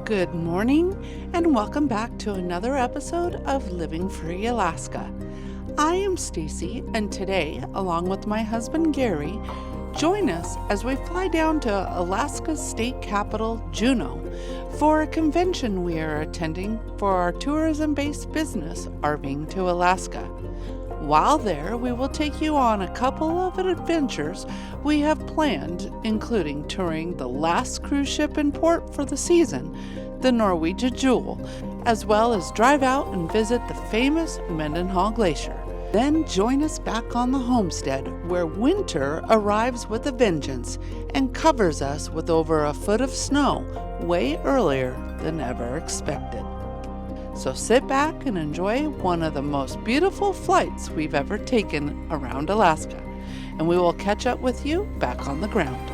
Good morning, and welcome back to another episode of Living Free Alaska. I am Stacey, and today, along with my husband Gary, join us as we fly down to Alaska's state capital, Juneau, for a convention we are attending for our tourism-based business, RVing to Alaska. While there, we will take you on a couple of adventures we have planned, including touring the last cruise ship in port for the season, the Norwegian Juneau, as well as drive out and visit the famous Mendenhall Glacier. Then join us back on the Homestead, where winter arrives with a vengeance and covers us with over a foot of snow way earlier than ever expected. So sit back and enjoy one of the most beautiful flights we've ever taken around Alaska, and we will catch up with you back on the ground.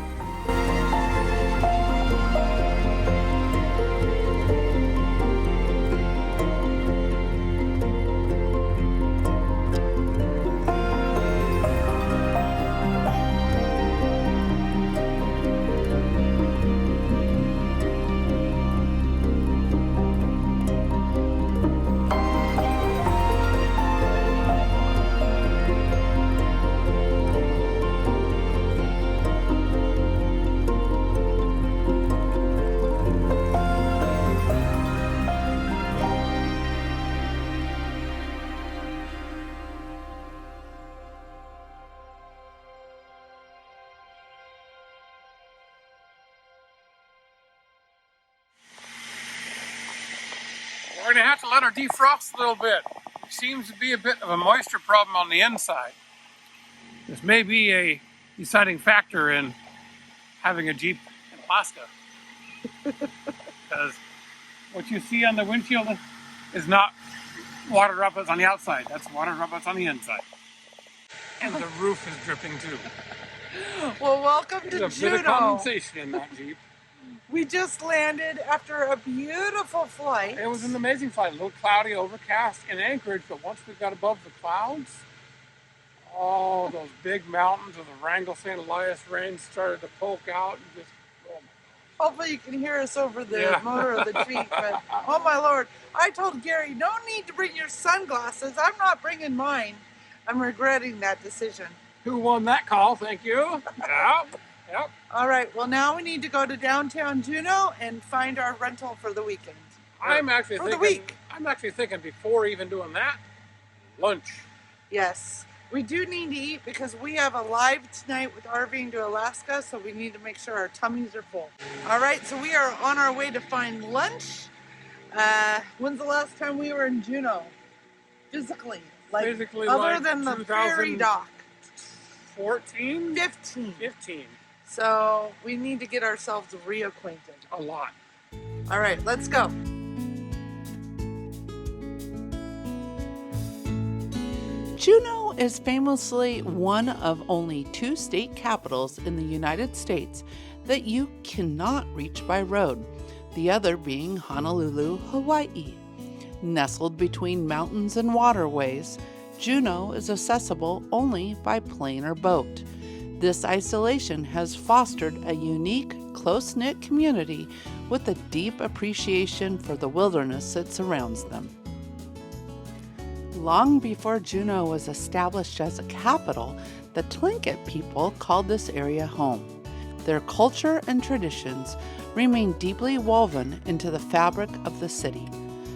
We're going to have to let her defrost a little bit. There seems to be a bit of a moisture problem on the inside. This may be a deciding factor in having a Jeep in Alaska. Because what you see on the windshield is not water droplets on the outside. That's water droplets on the inside. And the roof is dripping too. Well, welcome to There's a bit of Juneau. condensation in that Jeep. We just landed after a beautiful flight. It was an amazing flight. A little cloudy, overcast in Anchorage, but once we got above the clouds, oh, those big mountains of the Wrangell St. Elias range started to poke out and just, oh my God. Hopefully you can hear us over the motor of the Jeep, but oh my Lord. I told Gary, no need to bring your sunglasses. I'm not bringing mine. I'm regretting that decision. Who won that call? Thank you. Yep. All right, well now we need to go to downtown Juneau and find our rental for the weekend. I'm actually for the week. I'm actually thinking before even doing that, lunch. Yes, we do need to eat because we have a live tonight with RVing to Alaska, so we need to make sure our tummies are full. All right, so we are on our way to find lunch. When's the last time we were in Juneau? Physically, other than the ferry dock. 14? 15. So we need to get ourselves reacquainted. A lot. All right, let's go. Juneau is famously one of only 2 state capitals in the United States that you cannot reach by road, the other being Honolulu, Hawaii. Nestled between mountains and waterways, Juneau is accessible only by plane or boat. This isolation has fostered a unique, close-knit community with a deep appreciation for the wilderness that surrounds them. Long before Juneau was established as a capital, the Tlingit people called this area home. Their culture and traditions remain deeply woven into the fabric of the city.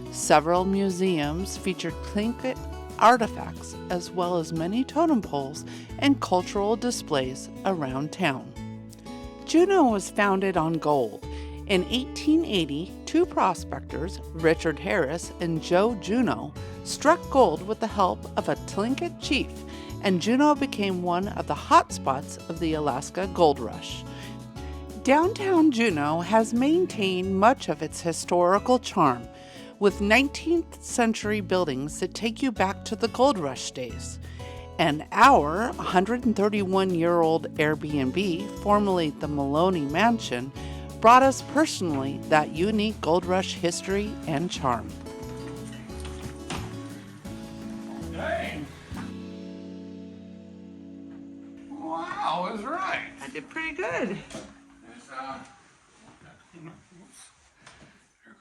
Several museums feature Tlingit artifacts, as well as many totem poles and cultural displays around town. Juneau was founded on gold. In 1880, 2 prospectors, Richard Harris and Joe Juneau, struck gold with the help of a Tlingit chief, and Juneau became one of the hotspots of the Alaska Gold Rush. Downtown Juneau has maintained much of its historical charm, with 19th century buildings that take you back to the Gold Rush days. And our 131-year-old Airbnb, formerly the Maloney Mansion, brought us personally that unique Gold Rush history and charm. Okay. Wow, I was right. I did pretty good. There's, there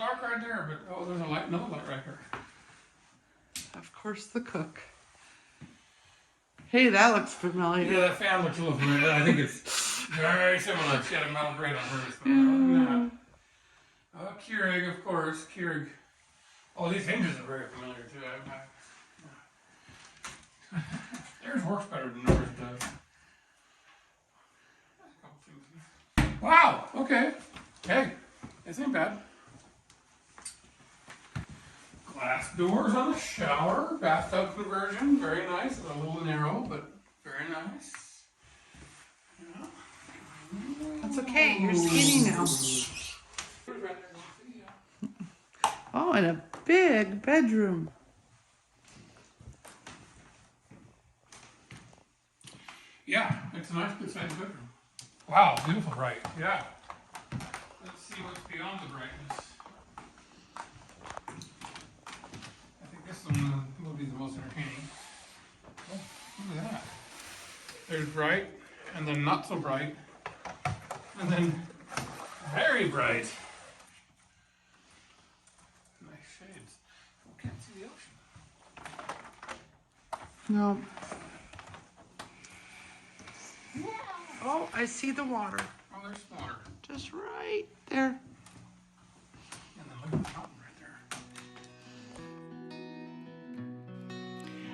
dark right there, but oh, there's a light, another light right here. Of course, the cook. Hey, that looks familiar. Yeah, that fan looks a little familiar. I think it's very similar. She had a metal grate on hers. But other than that, oh, Keurig, of course. Keurig. Oh, these hinges are very familiar too. Theirs works better than ours does. Wow. Okay. Hey, this ain't bad. Glass doors on the shower, bathtub conversion, very nice. It's a little narrow, but very nice. Yeah. That's okay, you're skinny now. Oh, and a big bedroom. Yeah, it's a nice, good-sized bedroom. Wow, beautiful bright. Yeah. Let's see what's beyond the brightness. I think this one will be the most entertaining. Oh, look at that. There's bright, and then not so bright, and then very bright. Nice shades. Oh, can't see the ocean. No. Oh, I see the water. Oh, there's water. Just right there. And then look at the fountain right there.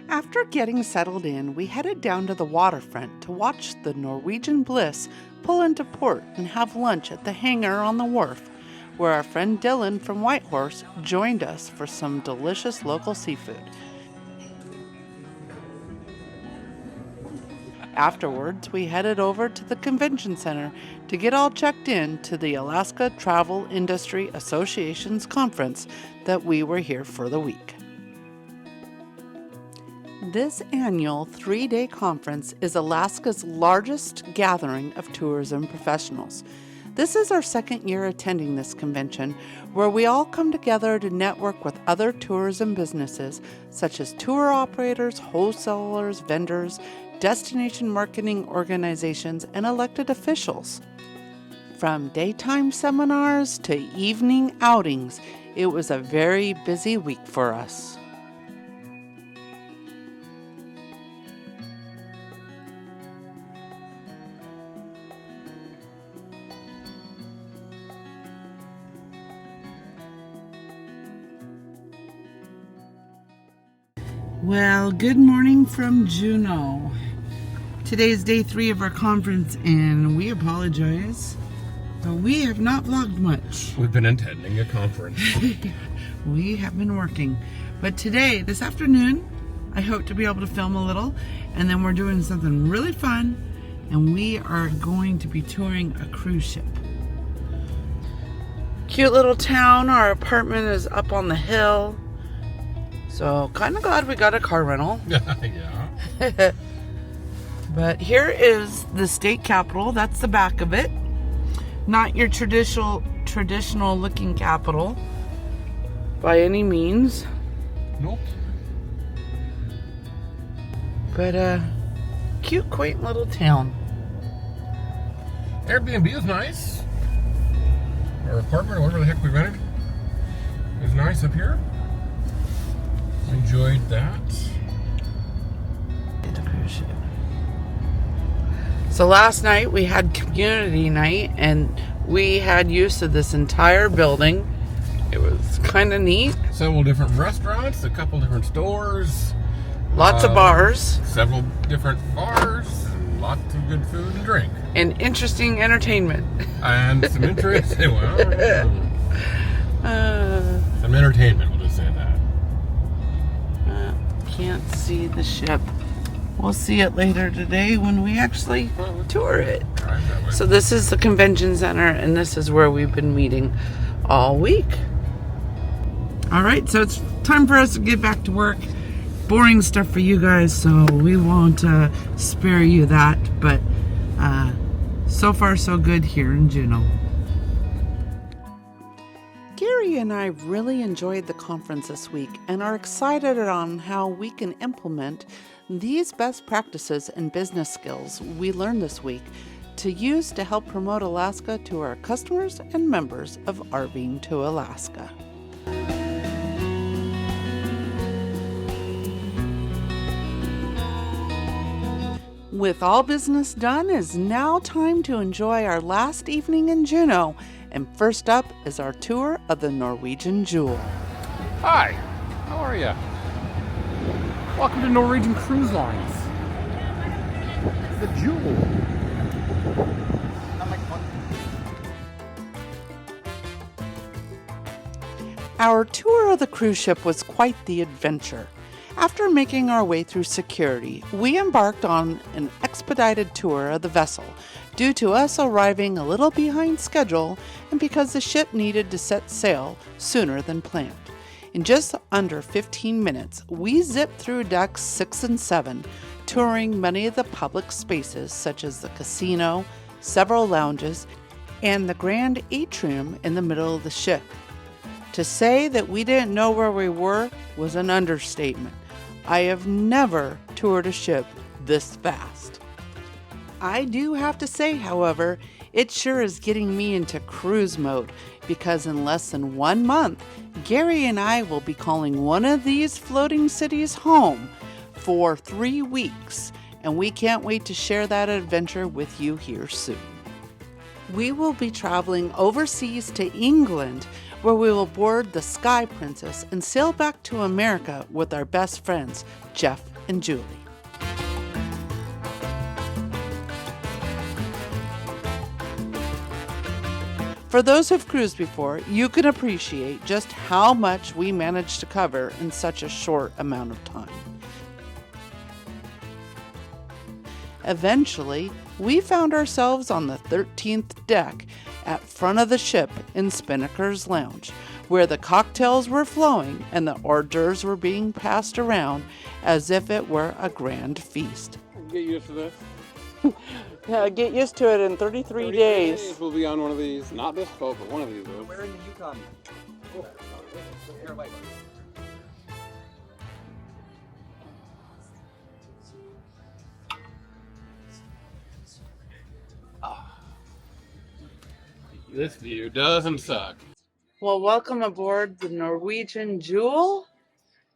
After getting settled in, we headed down to the waterfront to watch the Norwegian Bliss pull into port and have lunch at the hangar on the wharf, where our friend Dylan from Whitehorse joined us for some delicious local seafood. Afterwards, we headed over to the convention center to get all checked in to the Alaska Travel Industry Association's conference that we were here for the week. This annual 3-day conference is Alaska's largest gathering of tourism professionals. This is our second year attending this convention, where we all come together to network with other tourism businesses such as tour operators, wholesalers, vendors, destination marketing organizations, and elected officials. From daytime seminars to evening outings, it was a very busy week for us. Well, good morning from Juneau. Today's day 3 of our conference, and we apologize, but we have not vlogged much. We've been attending a conference. We have been working. But today, this afternoon, I hope to be able to film a little, and then we're doing something really fun, and we are going to be touring a cruise ship. Cute little town. Our apartment is up on the hill. So, kind of glad we got a car rental. Yeah. But here is the state capitol. That's the back of it. Not your traditional looking capitol by any means. Nope. But cute, quaint little town. Airbnb is nice. Our apartment, or whatever the heck we rented, is nice up here. Enjoyed that. The cruise ship. So last night we had community night, and we had use of this entire building. It was kind of neat. Several different restaurants, a couple different stores. Lots of bars. Several different bars, and lots of good food and drink. And interesting entertainment. And some interesting, some entertainment, we'll just say that. Can't see the ship. We'll see it later today when we actually tour it. So this is the convention center, and this is where we've been meeting all week. All right, so it's time for us to get back to work. Boring stuff for you guys, so we won't spare you that. But so far, so good here in Juneau. Gary and I really enjoyed the conference this week and are excited on how we can implement these best practices and business skills we learned this week to use to help promote Alaska to our customers and members of RVing to Alaska. With all business done, it's now time to enjoy our last evening in Juneau. And first up is our tour of the Norwegian Jewel. Hi, how are you? Welcome to Norwegian Cruise Lines. The Jewel. Our tour of the cruise ship was quite the adventure. After making our way through security, we embarked on an expedited tour of the vessel due to us arriving a little behind schedule and because the ship needed to set sail sooner than planned. In just under 15 minutes, we zipped through decks 6 and 7, touring many of the public spaces such as the casino, several lounges, and the grand atrium in the middle of the ship. To say that we didn't know where we were was an understatement. I have never toured a ship this fast. I do have to say, however, it sure is getting me into cruise mode because in less than 1 month, Gary and I will be calling one of these floating cities home for 3 weeks, and we can't wait to share that adventure with you here soon. We will be traveling overseas to England, where we will board the Sky Princess and sail back to America with our best friends, Jeff and Julie. For those who've cruised before, you can appreciate just how much we managed to cover in such a short amount of time. Eventually, we found ourselves on the 13th deck at front of the ship in Spinnaker's Lounge, where the cocktails were flowing and the hors d'oeuvres were being passed around as if it were a grand feast. Get used to this. Yeah, get used to it in 33 days. We'll be on one of these. Not this boat, but one of these. Where in the Yukon? This view doesn't suck. Well, welcome aboard the Norwegian Jewel.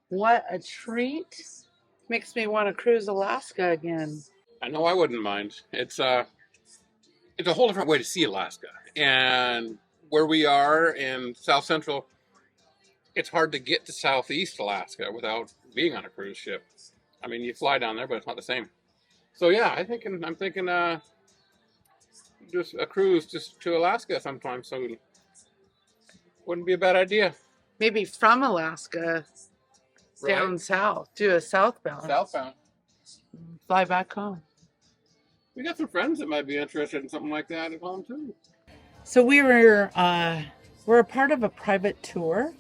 What a treat. Makes me want to cruise Alaska again. I know I wouldn't mind. It's a whole different way to see Alaska. And where we are in South Central, it's hard to get to Southeast Alaska without being on a cruise ship. I mean, you fly down there, but it's not the same. So yeah, I'm thinking just a cruise just to Alaska sometime soon. Wouldn't be a bad idea. Maybe from Alaska down Right? south, do a southbound. Southbound. Fly back home. We got some friends that might be interested in something like that at home too. So we're a part of a private tour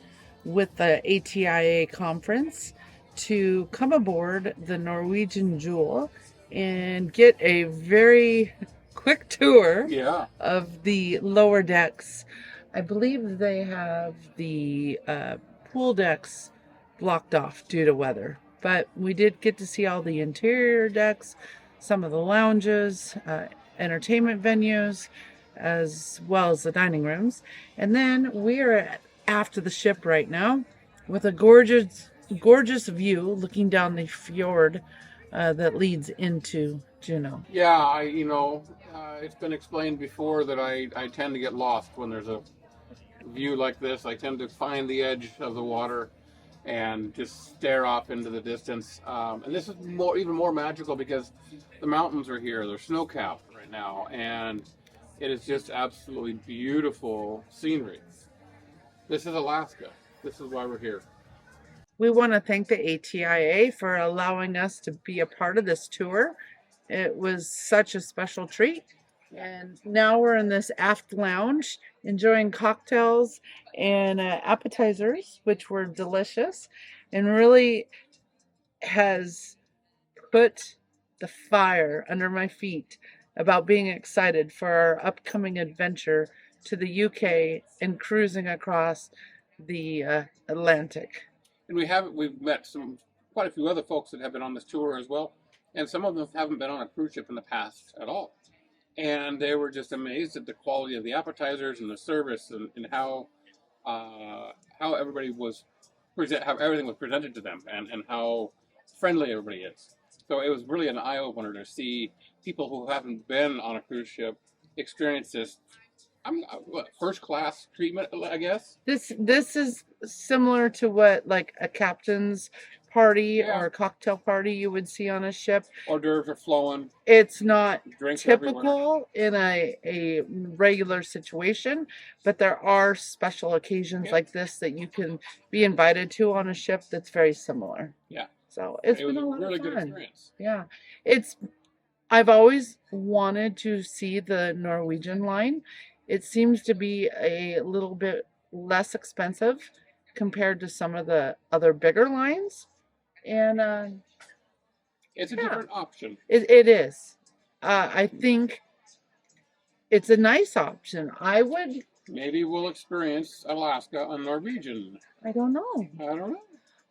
with the ATIA conference to come aboard the Norwegian Jewel and get a very quick tour Yeah. of the lower decks. I believe they have the pool decks blocked off due to weather, but we did get to see all the interior decks, some of the lounges, entertainment venues, as well as the dining rooms. And then we are aft of the ship right now with a gorgeous view looking down the fjord that leads into Juneau. Yeah, it's been explained before that I tend to get lost when there's a view like this. I tend to find the edge of the water and just stare off into the distance. And this is even more magical because the mountains are here. They're snow-capped right now, and it is just absolutely beautiful scenery. This is Alaska. This is why we're here. We want to thank the ATIA for allowing us to be a part of this tour. It was such a special treat. And now we're in this aft lounge enjoying cocktails and appetizers, which were delicious and really has put the fire under my feet about being excited for our upcoming adventure to the UK and cruising across the Atlantic. And we've met quite a few other folks that have been on this tour as well, and some of them haven't been on a cruise ship in the past at all. and they were just amazed at the quality of the appetizers and the service and how everybody was how everything was presented to them and how friendly everybody is. So it was really an eye opener to see people who haven't been on a cruise ship experience this. First class treatment, I guess. This is similar to what like a captain's party or a cocktail party you would see on a ship. Hors d'oeuvres are flowing. It's not Drinks typical in a regular situation, but there are special occasions like this that you can be invited to on a ship that's very similar. Yeah. So it's been a lot really of fun. good experience. Yeah. I've always wanted to see the Norwegian line. It seems to be a little bit less expensive compared to some of the other bigger lines. And it's a different option. It is. I think it's a nice option. Maybe we'll experience Alaska on Norwegian. I don't know.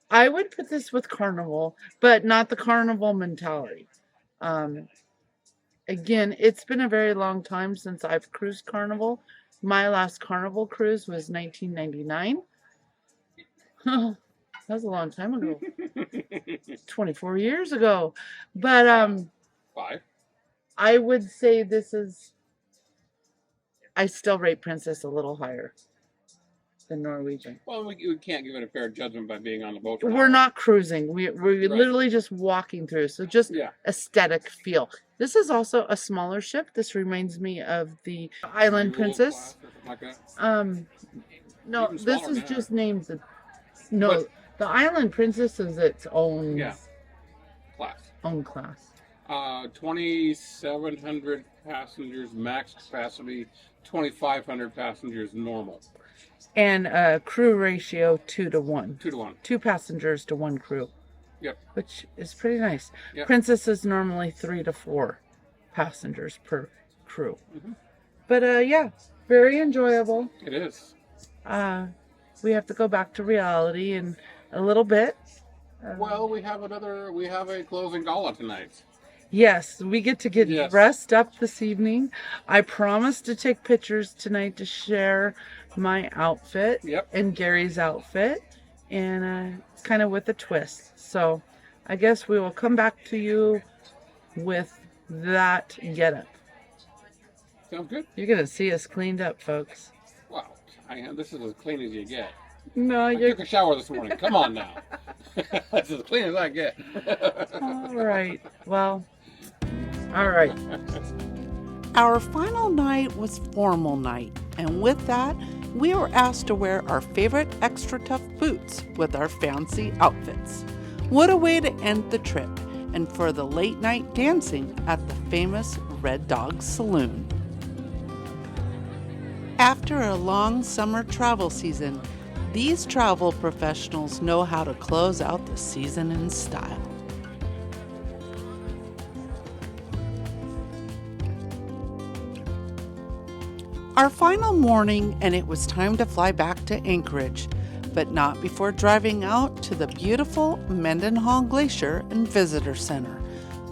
I would put this with Carnival, but not the Carnival mentality. Again, it's been a very long time since I've cruised Carnival. My last Carnival cruise was 1999. That was a long time ago. 24 years ago. But 5. I would say I still rate Princess a little higher than Norwegian. Well, we can't give it a fair judgment by being on the boat. We're not cruising. We're literally just walking through. So just aesthetic feel. This is also a smaller ship. This reminds me of the Island Princess. Like that. No, this is just named the Island Princess is its own class. 2,700 passengers max capacity, 2,500 passengers normal. And crew ratio 2 to 1. 2 to 1. 2 passengers to 1 crew. Yep. Which is pretty nice. Yep. Princess is normally 3 to 4 passengers per crew. Mm-hmm. But yeah, very enjoyable. It is. We have to go back to reality in a little bit. Well, we have a closing gala tonight. Yes, we get to get dressed up this evening. I promised to take pictures tonight to share my outfit and Gary's outfit, and it's kind of with a twist. So I guess we will come back to you with that getup. Sounds good. You're going to see us cleaned up, folks. Wow, this is as clean as you get. No, I took a shower this morning. Come on now. That's as clean as I get. All right. Well, all right. Our final night was formal night, and with that, we were asked to wear our favorite extra tough boots with our fancy outfits. What a way to end the trip, and for the late night dancing at the famous Red Dog Saloon. After a long summer travel season, these travel professionals know how to close out the season in style. Our final morning, and it was time to fly back to Anchorage, but not before driving out to the beautiful Mendenhall Glacier and Visitor Center,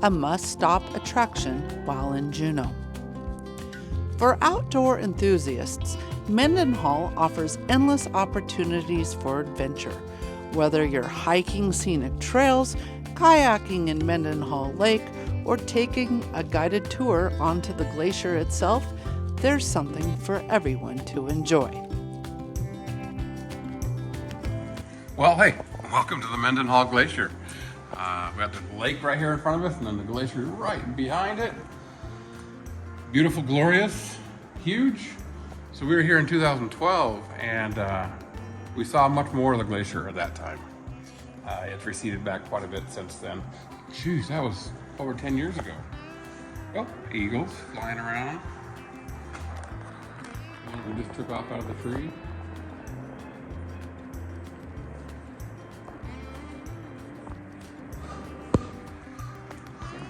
a must-stop attraction while in Juneau. For outdoor enthusiasts, Mendenhall offers endless opportunities for adventure. Whether you're hiking scenic trails, kayaking in Mendenhall Lake, or taking a guided tour onto the glacier itself, there's something for everyone to enjoy. Well, hey, welcome to the Mendenhall Glacier. We have the lake right here in front of us, and then the glacier right behind it. Beautiful, glorious, huge. So we were here in 2012, and we saw much more of the glacier at that time. It's receded back quite a bit since then. Jeez, that was over 10 years ago. Oh, eagles flying around. We just took off out of the tree.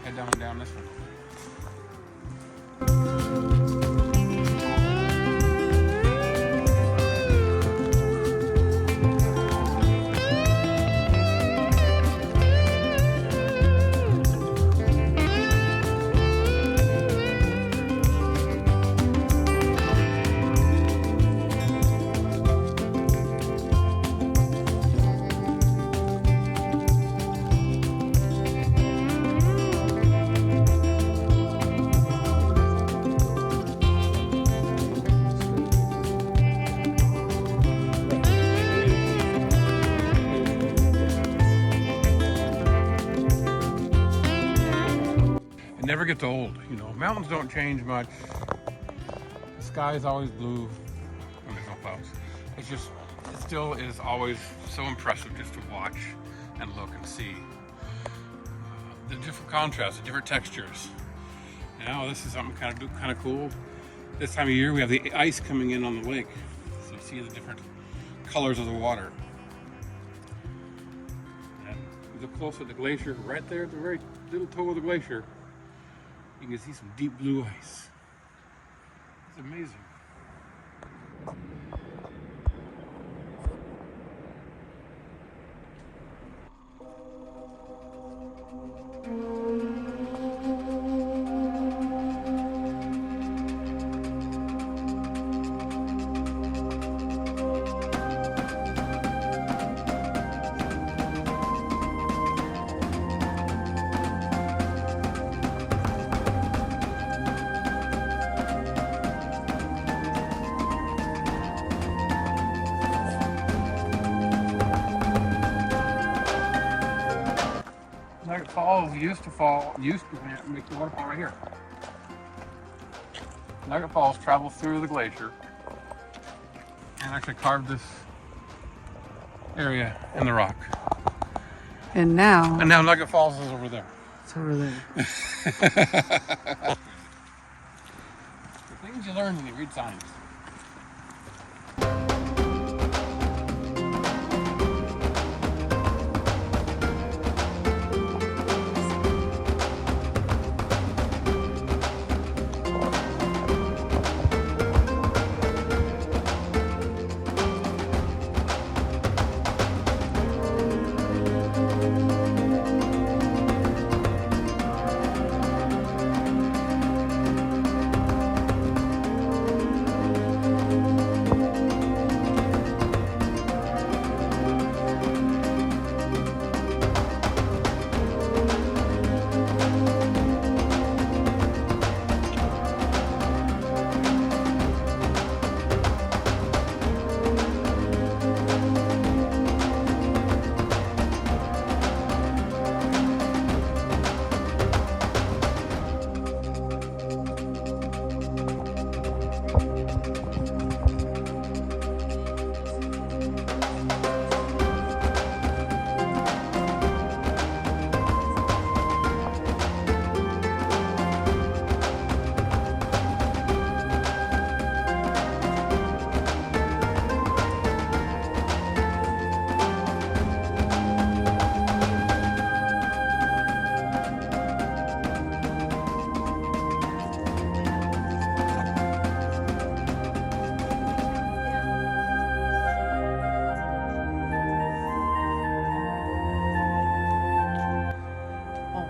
Head down this one. gets old, you know. Mountains don't change much. The sky is always blue when there's no clouds. It still is always so impressive just to watch and look and see the different contrasts, the different textures. Now this is something kind of cool. This time of year we have the ice coming in on the lake, so you see the different colors of the water. And you look close at the glacier, right there at the very little toe of the glacier, you can see some deep blue ice. It's amazing. Niagara Falls used to make the waterfall right here. Niagara Falls travels through the glacier and actually carved this area in the rock. And now Niagara Falls is over there. it's over there. The things you learn when you read signs.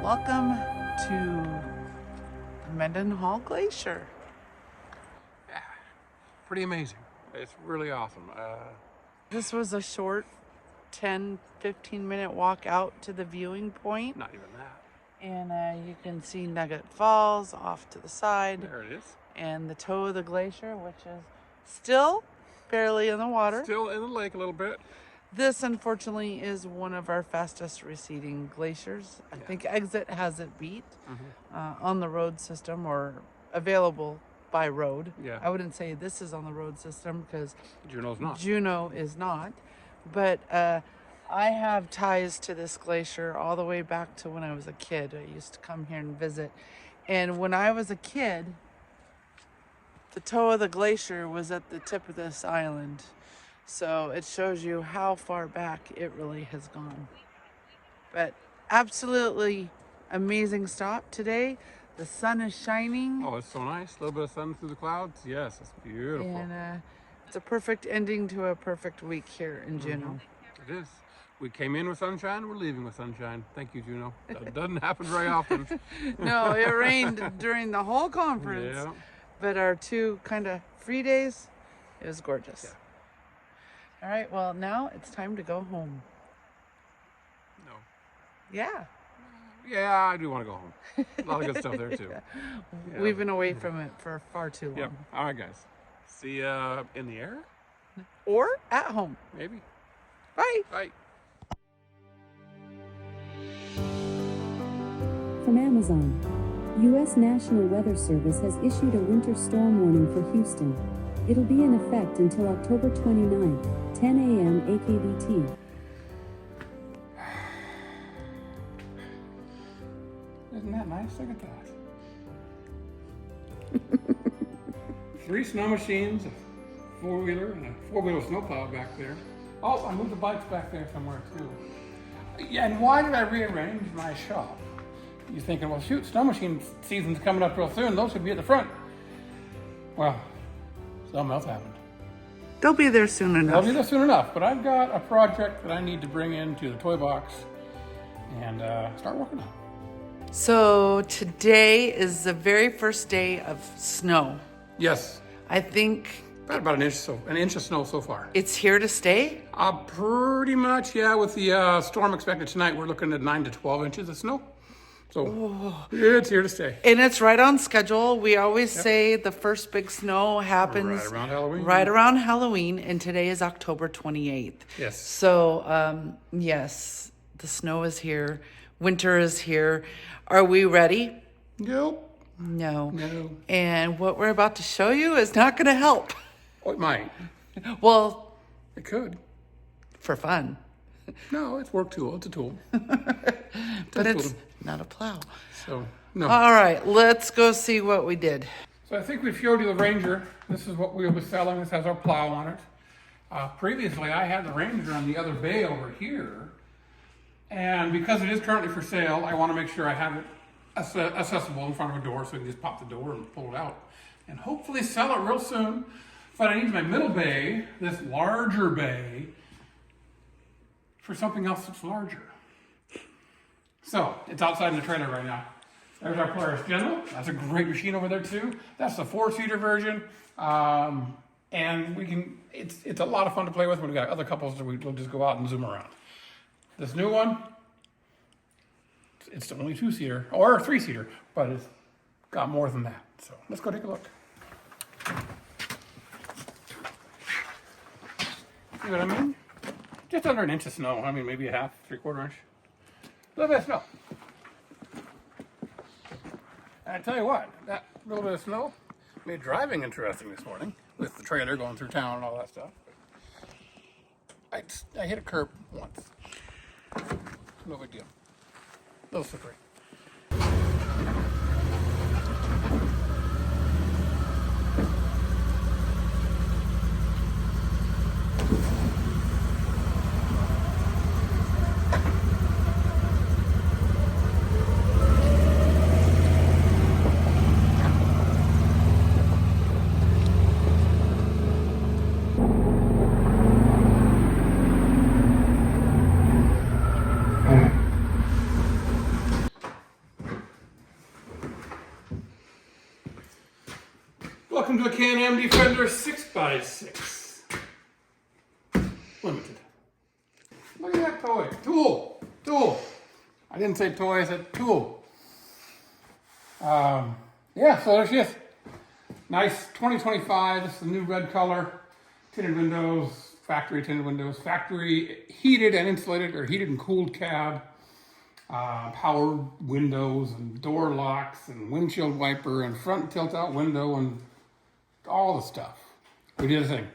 Welcome to Mendenhall Glacier. Yeah, pretty amazing. It's really awesome. This was a short 10-15 minute walk out to the viewing point. Not even that. And you can see Nugget Falls off to the side. There it is. And the toe of the glacier, which is still barely in the water. Still in the lake a little bit. This, unfortunately, is one of our fastest receding glaciers. I think Exit has it beat on the road system, or available by road. Yeah. I wouldn't say this is on the road system because Juneau's not. Juneau is not. But I have ties to this glacier all the way back to when I was a kid. I used to come here and visit. And when I was a kid, the toe of the glacier was at the tip of this island. So it shows you how far back it really has gone. But absolutely amazing stop today. The sun is shining. Oh, it's so nice. A little bit of sun through the clouds. Yes, it's beautiful. And it's a perfect ending to a perfect week here in Juneau. It is. We came in with sunshine, we're leaving with sunshine. Thank you, Juneau. That doesn't happen very often. No, it rained during the whole conference. Yeah. But our two kind of free days, it was gorgeous. Yeah. All right, well, now it's time to go home. No. Yeah. Yeah, I do want to go home. A lot of good stuff there, too. Yeah. We've been away from it for far too long. Yep. All right, guys. See ya in the air? Or at home. Maybe. Bye. Bye. From Amazon, U.S. National Weather Service has issued a winter storm warning for Houston. It'll be in effect until October 29th, 10 a.m. AKBT. Isn't that nice? Look at that. 3 snow machines, a 4-wheeler, and a 4-wheeler snowplow back there. Oh, I moved the bikes back there somewhere too. Yeah, and why did I rearrange my shop? You're thinking, well, shoot, snow machine season's coming up real soon. Those should be at the front. Well, something else happened. They'll be there soon enough. They'll be there soon enough, but I've got a project that I need to bring into the toy box and start working on. So today is the very first day of snow. Yes, I think about an inch of snow so far. it's here to stay. Pretty much, yeah. With the storm expected tonight, we're looking at 9 to 12 inches of snow. So it's here to stay. And it's right on schedule. We always say the first big snow happens Right around Halloween. Right around Halloween, and today is October 28th. Yes. So, yes, the snow is here. Winter is here. Are we ready? Nope. No. No. And what we're about to show you is not going to help. Oh, it might. Well, It could. for fun. No, it's a work tool. It's a tool. But it's not a plow. So, no. All right, let's go see what we did. So I think we've showed you the Ranger. This is what we'll be selling. This has our plow on it. Previously, I had the Ranger on the other bay over here. And because it is currently for sale, I want to make sure I have it accessible in front of a door so we can just pop the door and pull it out. And hopefully sell it real soon. But I need my middle bay, this larger bay, for something else that's larger. So, it's outside in the trailer right now. There's our Polaris General. That's a great machine over there too. That's the 4-seater version. And we can, it's a lot of fun to play with when we got other couples that we'll just go out and zoom around. This new one, it's only 2-seater, or 3-seater, but it's got more than that. So, let's go take a look. See what I mean? Just under an inch of snow. I mean, maybe a half, 3/4 inch. A little bit of snow. And I tell you what, that little bit of snow made driving interesting this morning with the trailer going through town and all that stuff. I hit a curb once. No big deal. A little slippery. Welcome to a Can-Am Defender 6x6 Limited. Look at that toy. Tool. I didn't say toy, I said tool. Yeah, so there's just nice 2025. This is the new red color. Tinted windows, factory tinted windows, factory heated and insulated, or heated and cooled cab. Power windows and door locks and windshield wiper and front tilt out window and all the stuff. We did a thing.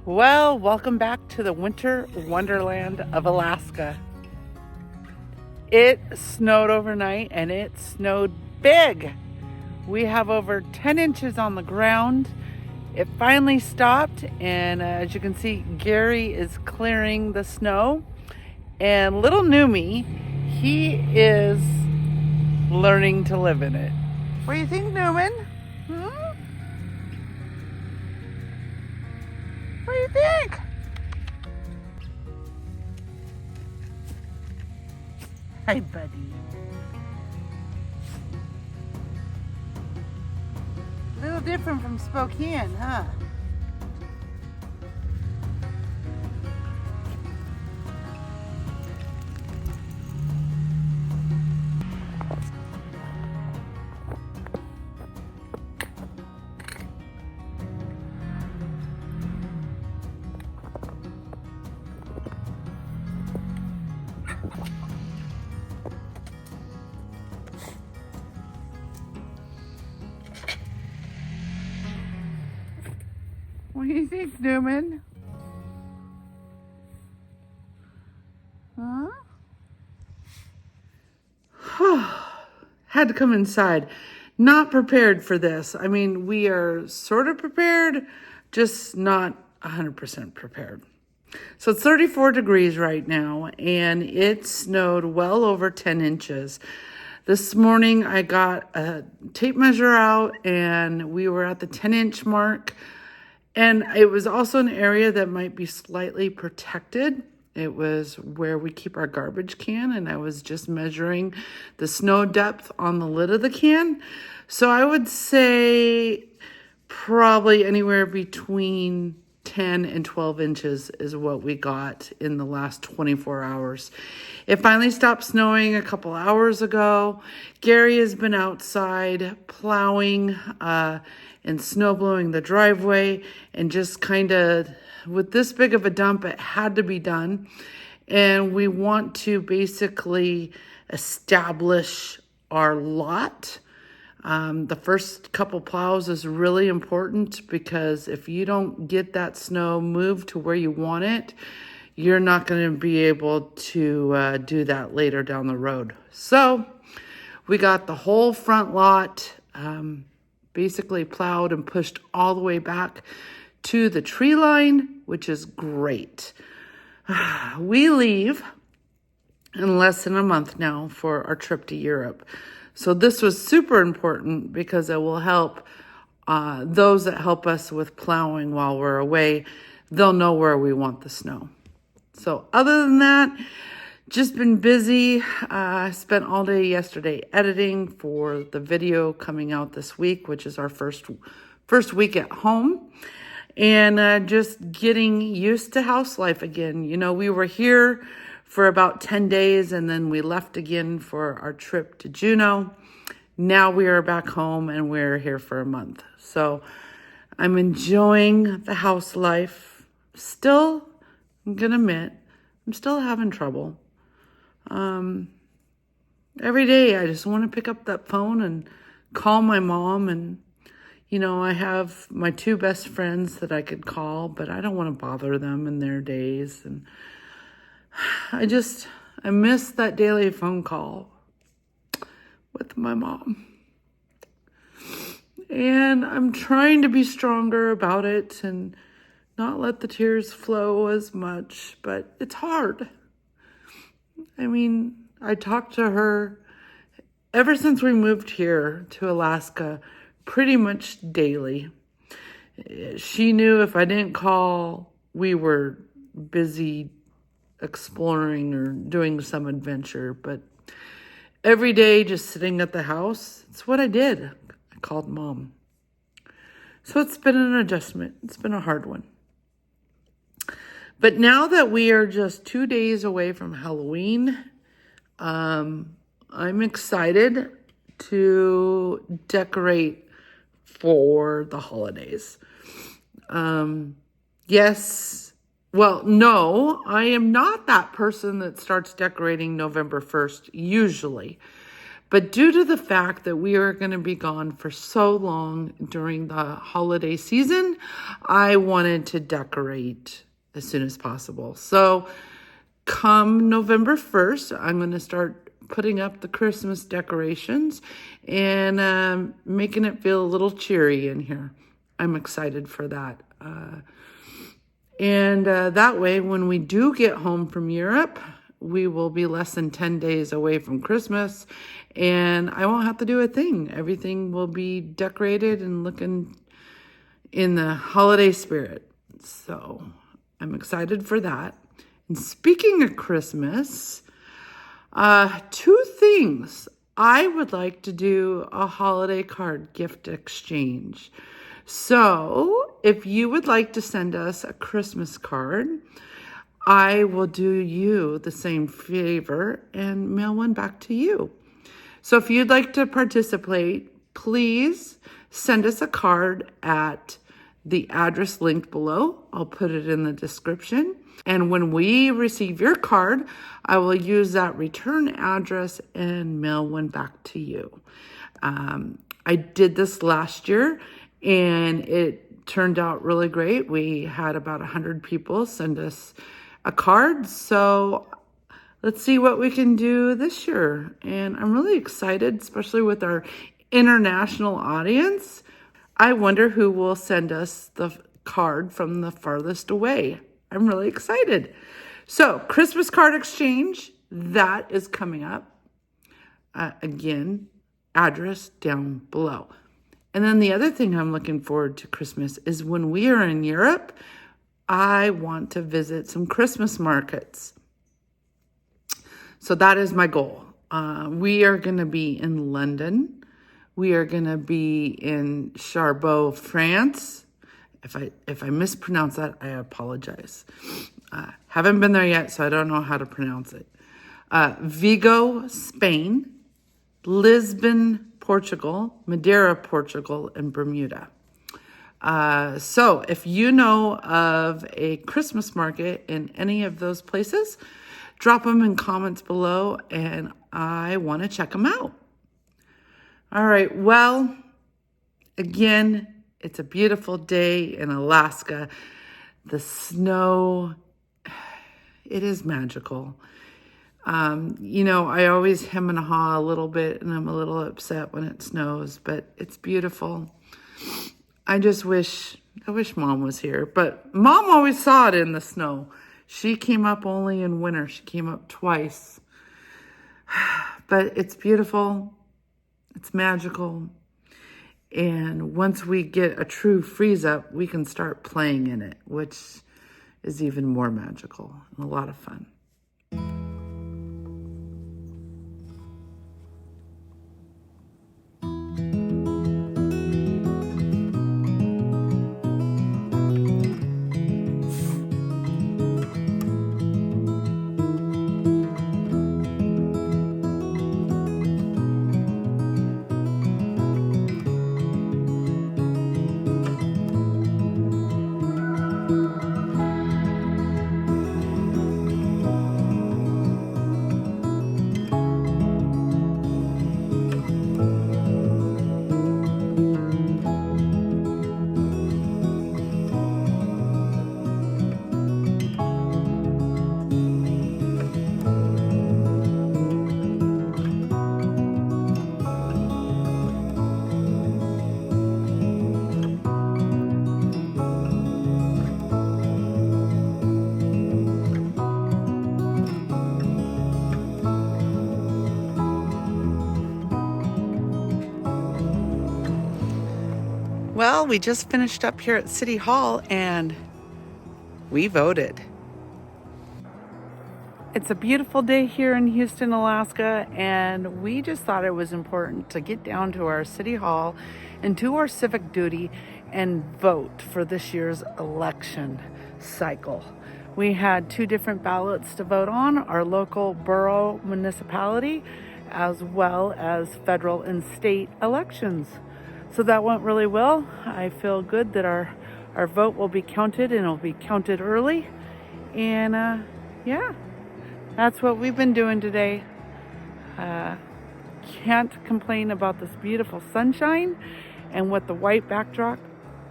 Well, welcome back to the winter wonderland of Alaska. It snowed overnight and it snowed big. We have over 10 inches on the ground. It finally stopped, and as you can see, Gary is clearing the snow. And little Numi, he is learning to live in it. What do you think, Newman? What do you think? Hi, buddy. A little different from Spokane, huh? What do you think, Newman? Huh? Had to come inside. Not prepared for this. I mean, we are sort of prepared, just not 100% prepared. So it's 34 degrees right now, and it snowed well over 10 inches. This morning, I got a tape measure out, and we were at the 10-inch mark. And it was also an area that might be slightly protected. It was where we keep our garbage can, and I was just measuring the snow depth on the lid of the can. So I would say probably anywhere between 10 and 12 inches is what we got in the last 24 hours. It finally stopped snowing a couple hours ago. Gary has been outside plowing and snow blowing the driveway, and just kind of, with this big of a dump, it had to be done. And we want to basically establish our lot. The first couple plows is really important, because if you don't get that snow moved to where you want it, you're not going to be able to do that later down the road. So we got the whole front lot basically plowed and pushed all the way back to the tree line, which is great. We leave in less than a month now for our trip to Europe. So this was super important, because it will help those that help us with plowing while we're away. They'll know where we want the snow. So other than that, just been busy. I spent all day yesterday editing for the video coming out this week, which is our first week at home. And just getting used to house life again. You know, we were here for about 10 days, and then we left again for our trip to Juneau. Now we are back home, and we're here for a month. So I'm enjoying the house life. Still, I'm going to admit, I'm still having trouble. Every day I just want to pick up that phone and call my mom, and you know, I have my two best friends that I could call, but I don't want to bother them in their days. And I miss that daily phone call with my mom. And I'm trying to be stronger about it and not let the tears flow as much, but it's hard. I mean, I talked to her ever since we moved here to Alaska pretty much daily. She knew if I didn't call, we were busy exploring or doing some adventure. But every day, just sitting at the house, it's what I did. I called Mom. So it's been an adjustment. It's been a hard one. But now that we are just 2 days away from Halloween, I'm excited to decorate for the holidays. Yes. Well, no, I am not that person that starts decorating November 1st, usually. But due to the fact that we are going to be gone for so long during the holiday season, I wanted to decorate as soon as possible. So come November 1st, I'm going to start putting up the Christmas decorations and making it feel a little cheery in here. I'm excited for that. And that way, when we do get home from Europe, we will be less than 10 days away from Christmas, and I won't have to do a thing. Everything will be decorated and looking in the holiday spirit. So I'm excited for that. And speaking of Christmas, 2 things. I would like to do a holiday card gift exchange. So if you would like to send us a Christmas card, I will do you the same favor and mail one back to you. So if you'd like to participate, please send us a card at the address linked below. I'll put it in the description. And when we receive your card, I will use that return address and mail one back to you. I did this last year and it turned out really great. We had about 100 people send us a card. So let's see what we can do this year. And I'm really excited, especially with our international audience. I wonder who will send us the card from the farthest away. I'm really excited. So Christmas card exchange, that is coming up. Again, address down below. And then the other thing I'm looking forward to Christmas is when we are in Europe, I want to visit some Christmas markets. So that is my goal. We are going to be in London. We are going to be in Cherbourg, France. If I mispronounce that, I apologize. Haven't been there yet, so I don't know how to pronounce it. Vigo, Spain, Lisbon, Portugal, Madeira, Portugal, and Bermuda. So if you know of a Christmas market in any of those places, drop them in comments below, and I want to check them out. All right, well, again, it's a beautiful day in Alaska. The snow, it is magical. I always hem and haw a little bit, and I'm a little upset when it snows, but it's beautiful. I wish Mom was here, but Mom always saw it in the snow. She came up only in winter. She came up twice. But it's beautiful. It's magical. And once we get a true freeze up, we can start playing in it, which is even more magical and a lot of fun. Well, we just finished up here at City Hall and we voted. It's a beautiful day here in Houston, Alaska, and we just thought it was important to get down to our City Hall and do our civic duty and vote for this year's election cycle. We had 2 different ballots to vote on, our local borough municipality, as well as federal and state elections. So that went really well. I feel good that our vote will be counted, and it'll be counted early. And yeah, that's what we've been doing today. can't complain about this beautiful sunshine, and with the white backdrop,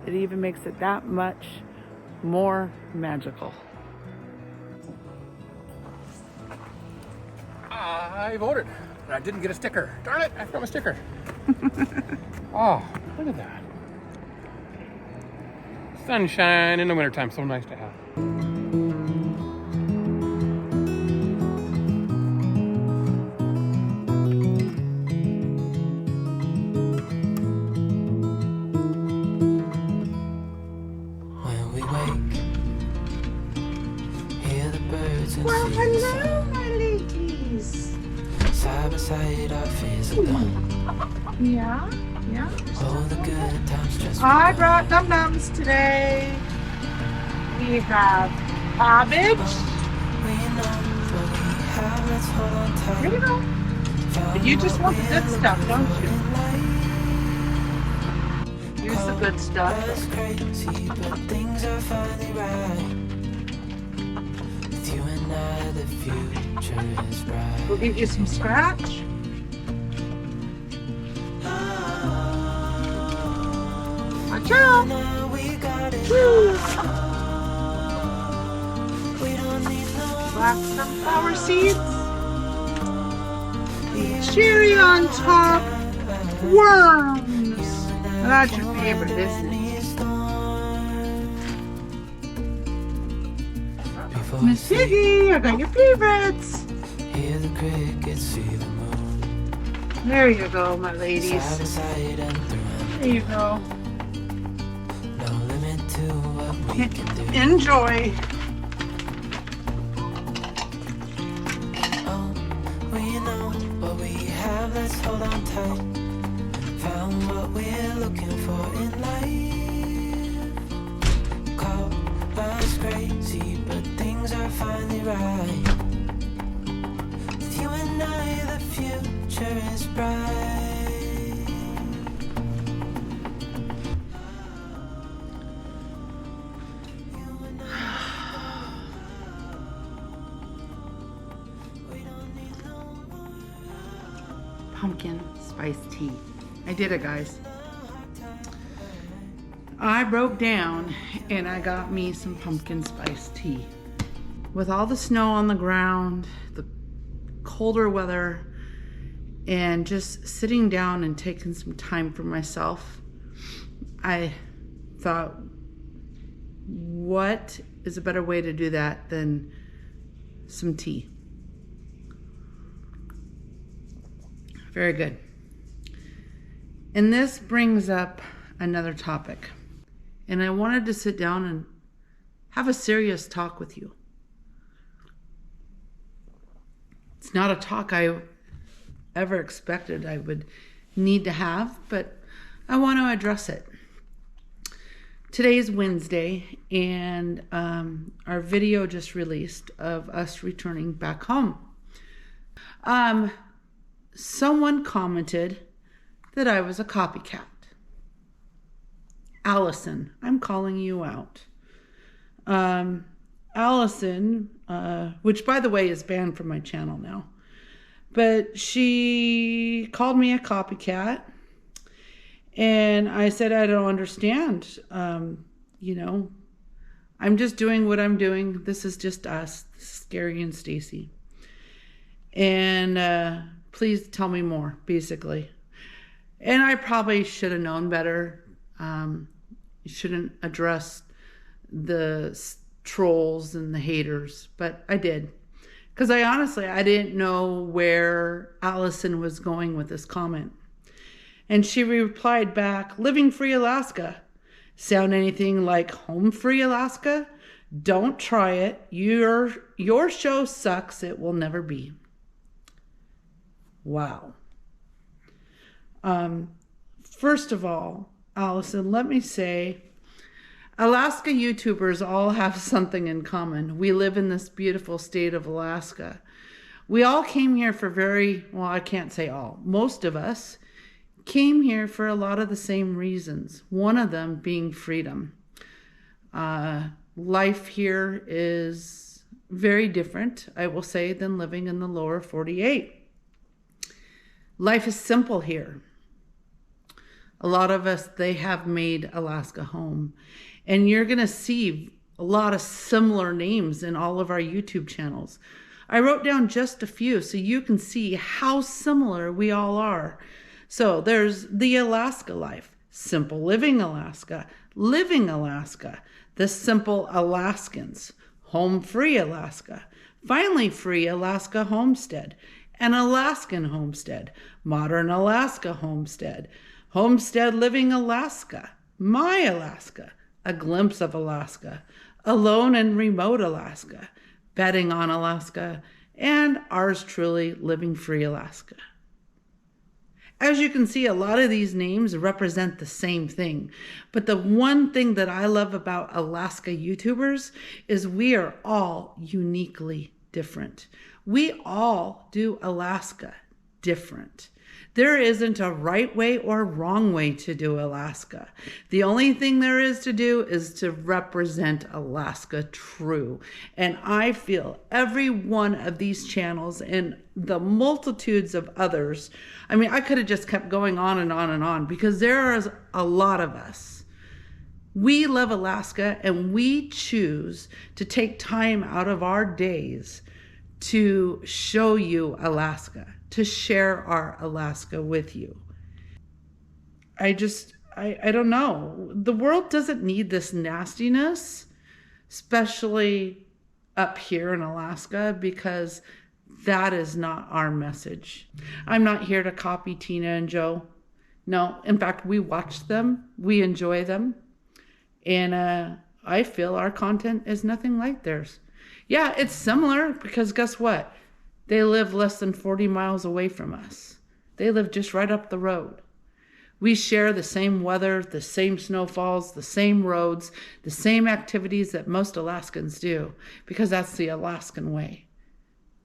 it even makes it that much more magical. I voted, and I didn't get a sticker. Darn it, I forgot my sticker. Oh, look at that. Sunshine in the wintertime, so nice to have. When we wake, hear the birds and Well, see the hello, sun. my ladies. Side by side, our fears are done. Yeah. All the good times just I begun. brought num-nums today. We have cabbage. We know what we have, let's hold on tight. Here you go. Found You just what want the we're good stuff, looking don't for you? in life. Here's the good stuff. That's crazy, but things are finally right. With you and I, the future is bright. We'll give you some scratch. Watch out. Now we got it. Woo. We don't need no Black sunflower seeds. Cherry on top. Worms. Well, that's your favorite, isn't it? Miss Piggy, I got your favorites. Hear the crickets, see the moon. There you go, my ladies. Side by side and through and There you go. no limit to what we can do. Enjoy. Oh, we know what we have, let's hold on tight. Found what we're looking for in life. Call us crazy, but things are finally right. With you and I, the future is bright. Pumpkin spice tea. I did it, guys. I broke down and I got me some pumpkin spice tea. With all the snow on the ground, the colder weather, and just sitting down and taking some time for myself, I thought, what is a better way to do that than some tea? Very good. And this brings up another topic. And I wanted to sit down and have a serious talk with you. It's not a talk I ever expected I would need to have, but I want to address it. Today's Wednesday, and our video just released of us returning back home. Someone commented that I was a copycat. Allison, I'm calling you out. Allison, which by the way is banned from my channel now, but she called me a copycat, and I said, I don't understand. You know, I'm just doing what I'm doing. This is just us. This is Gary and Stacey. And please tell me more, basically. And I probably should have known better. You shouldn't address the trolls and the haters, but I did. Because I didn't know where Allison was going with this comment. And she replied back, living free Alaska. Sound anything like home free Alaska? Don't try it. Your show sucks. It will never be. Wow. First of all, Allison, let me say, Alaska YouTubers all have something in common. We live in this beautiful state of Alaska. We all came here for I can't say all. Most of us came here for a lot of the same reasons. One of them being freedom. Life here is very different, I will say, than living in the lower 48. Life is simple here. A lot of us, they have made Alaska home. And you're going to see a lot of similar names in all of our YouTube channels. I wrote down just a few so you can see how similar we all are. So there's the Alaska life, Simple Living Alaska, Living Alaska, the Simple Alaskans, Home Free Alaska, Finally Free Alaska Homestead, an Alaskan Homestead, Modern Alaska Homestead, Homestead Living Alaska, My Alaska, A Glimpse of Alaska, Alone and Remote Alaska, Betting on Alaska, and ours truly, Living Free Alaska. As you can see, a lot of these names represent the same thing. But the one thing that I love about Alaska YouTubers is we are all uniquely different. We all do Alaska different. There isn't a right way or wrong way to do Alaska. The only thing there is to do is to represent Alaska true. And I feel every one of these channels and the multitudes of others, I mean, I could have just kept going on and on and on because there is a lot of us. We love Alaska and we choose to take time out of our days to show you Alaska, to share our Alaska with you. I don't know. The world doesn't need this nastiness, especially up here in Alaska, because that is not our message. I'm not here to copy Tina and Joe. No, in fact, we watch them, we enjoy them, and I feel our content is nothing like theirs. Yeah, it's similar because guess what? They live less than 40 miles away from us. They live just right up the road. We share the same weather, the same snowfalls, the same roads, the same activities that most Alaskans do because that's the Alaskan way.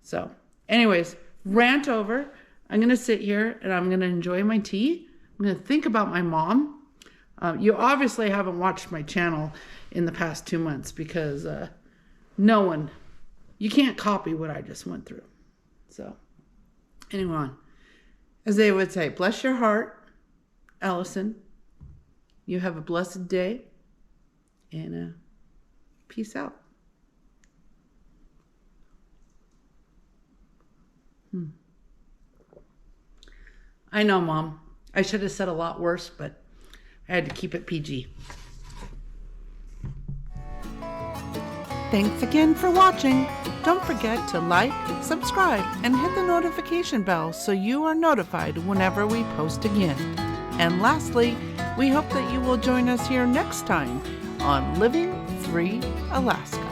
So, anyways, rant over. I'm going to sit here and I'm going to enjoy my tea. I'm going to think about my mom. You obviously haven't watched my channel in the past 2 months because you can't copy what I just went through. So, anyway, as they would say, bless your heart, Allison. You have a blessed day, and peace out. I know, Mom. I should have said a lot worse, but I had to keep it PG. Thanks again for watching. Don't forget to like, subscribe, and hit the notification bell so you are notified whenever we post again. And lastly, we hope that you will join us here next time on Living Free Alaska.